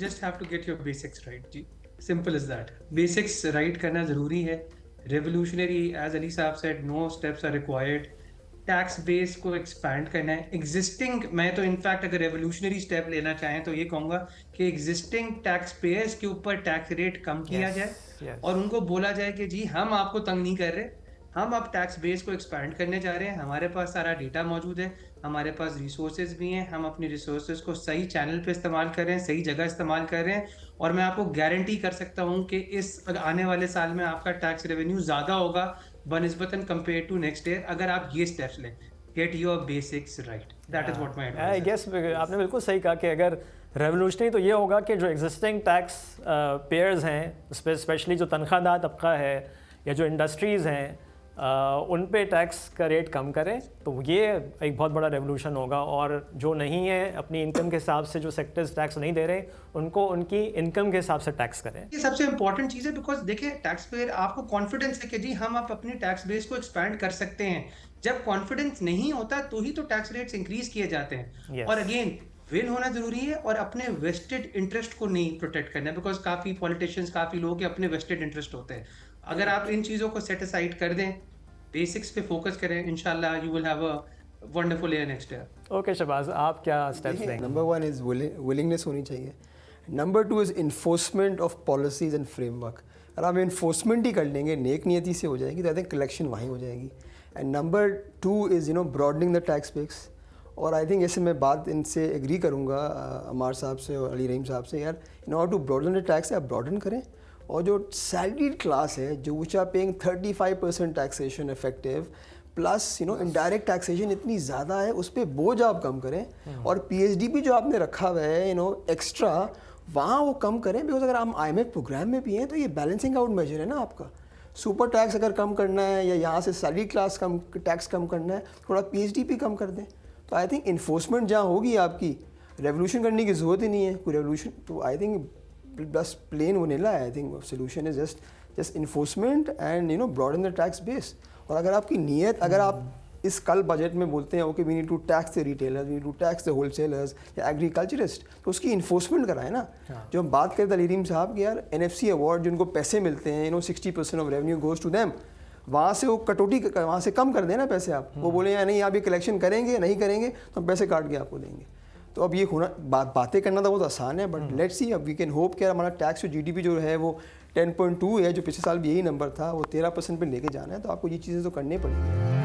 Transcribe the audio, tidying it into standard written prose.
just have to get your basics right G, simple as that. Basics right کرنا ضروری ہے. Revolutionary, as Ali صاحب said, no steps are required. Tax base کو expand کرنا ہے. Existing, میں تو انفیکٹ اگر ریولیوشنری اسٹیپ لینا چاہیں تو یہ کہوں گا کہ ایگزسٹنگ ٹیکس پیئرس کے اوپر ٹیکس ریٹ کم کیا جائے اور ان کو بولا جائے کہ جی ہم آپ کو تنگ نہیں کر رہے, ہم اب ٹیکس بیس کو ایکسپینڈ کرنے جا رہے ہیں, ہمارے پاس سارا ڈیٹا موجود ہے, ہمارے پاس ریسورسز بھی ہیں, ہم اپنی ریسورسز کو صحیح چینل پہ استعمال کر رہے ہیں, صحیح جگہ استعمال کر رہے ہیں, اور میں آپ کو گارنٹی کر سکتا ہوں کہ اس آنے والے سال میں آپ کا ٹیکس ریونیو زیادہ ہوگا بنسبتاً کمپیئر ٹو نیکسٹ ایئر اگر آپ یہ اسٹیپس لیں. Get your basics right. That is what my advice is. I guess آپ نے بالکل صحیح کہا کہ اگر ریولوشنری تو یہ ہوگا کہ جو ایگزسٹنگ ٹیکس پیئرز ہیں, اس پہ اسپیشلی جو تنخواہ دار طبقہ ہے یا جو انڈسٹریز ہیں, ان پہ ٹیکس کا ریٹ کم کریں, تو یہ ایک بہت بڑا ریولوشن ہوگا. اور جو نہیں ہے اپنی انکم کے حساب سے, جو سیکٹرز ٹیکس نہیں دے رہے, ان کو ان کی انکم کے حساب سے ٹیکس کریں. یہ سب سے امپورٹنٹ چیز ہے, بیکاز دیکھیں ٹیکس پیئر آپ کو کانفیڈنس ہے کہ جی ہم آپ اپنی ٹیکس بیس کو ایکسپینڈ کر سکتے ہیں. جب کانفیڈنس نہیں ہوتا تو ہی تو ٹیکس ریٹس انکریز کیے جاتے ہیں. اور اگین ول ہونا ضروری ہے اور اپنے ویسٹڈ انٹرسٹ کو نہیں پروٹیکٹ کرنا, بیکاز کافی پولیٹیشینس, کافی لوگ کے اپنے ویسٹڈ انٹرسٹ ہوتے ہیں. اگر آپ ان چیزوں کو سیٹ اسائڈ کر دیں, بیسکس پہ فوکس کریں, انشاءاللہ you will have a wonderful year next year. Okay Shahbaz, آپ کیا اسٹیپس دیں گے؟ نمبر 1 از ولنگنیس ہونی چاہیے. Number 2 is enforcement of policies and frame work. اگر آپ انفورسمنٹ ہی کر لیں گے, نیک نیتی سے ہو جائے گی, تو آئی تھنک کلیکشن وہیں ہو جائے گی. And number 2 is broadening the tax base. اور آئی تھنک ایسے میں بات ان سے ایگری کروں گا عمار صاحب سے اور علی رحیم صاحب سے, یار in order to broaden the tax آپ براڈن کریں. اور جو سیلریڈ کلاس ہے, جو which are paying 35% taxation effective plus indirect taxation اتنی زیادہ ہے, اس پہ بوجھ آپ کم کریں. اور پی ایچ ڈی بھی جو آپ نے رکھا ہوا ہے ایکسٹرا, وہاں وہ کم کریں. بیکاز اگر ہم آئی ایم ایف پروگرام میں بھی ہیں تو یہ بیلنسنگ آؤٹ میجر ہے نا آپ کا. سپر ٹیکس اگر کم کرنا ہے یا یہاں سے سیلری کلاس کم ٹیکس کم کرنا ہے, تھوڑا پی ایچ ڈی بھی کم کر دیں. تو آئی تھنک انفورسمنٹ جہاں ہوگی آپ کی, ریولیوشن کرنے کی ضرورت ہی نہیں ہے کوئی ریولیوشن. تو آئی تھنک بس پلین ونیلا ہے. I think solution is just enforcement and broaden the tax base. اور اگر آپ کی نیت, اگر آپ اس کل بجٹ میں بولتے ہیں okay we need to tax the retailers, we need to tax the wholesalers یا ایگریکلچرسٹ, تو اس کی انفورسمنٹ کرائیں نا. جو ہم بات کرتے ہیں علیم صاحب کہ یار این ایف سی ایوارڈ جن کو پیسے ملتے ہیں 60% of revenue goes to them, وہاں سے وہ کٹوتی, وہاں سے کم کر دیں نا پیسے. آپ وہ بولیں یا نہیں آپ یہ کلیکشن کریں گے, نہیں کریں گے تو ہم پیسے کاٹ کے آپ کو دیں گے. تو اب یہ ہونا, باتیں کرنا تو بہت آسان ہے, بٹ لیٹس سی. اب وی کین ہوپ کہ ہمارا ٹیکس جی ڈی پی جو ہے وہ 10.2 ہے, جو پچھلے سال بھی یہی نمبر تھا, وہ 13% پہ لے کے جانا ہے. تو آپ کو یہ چیزیں تو کرنی پڑیں گی.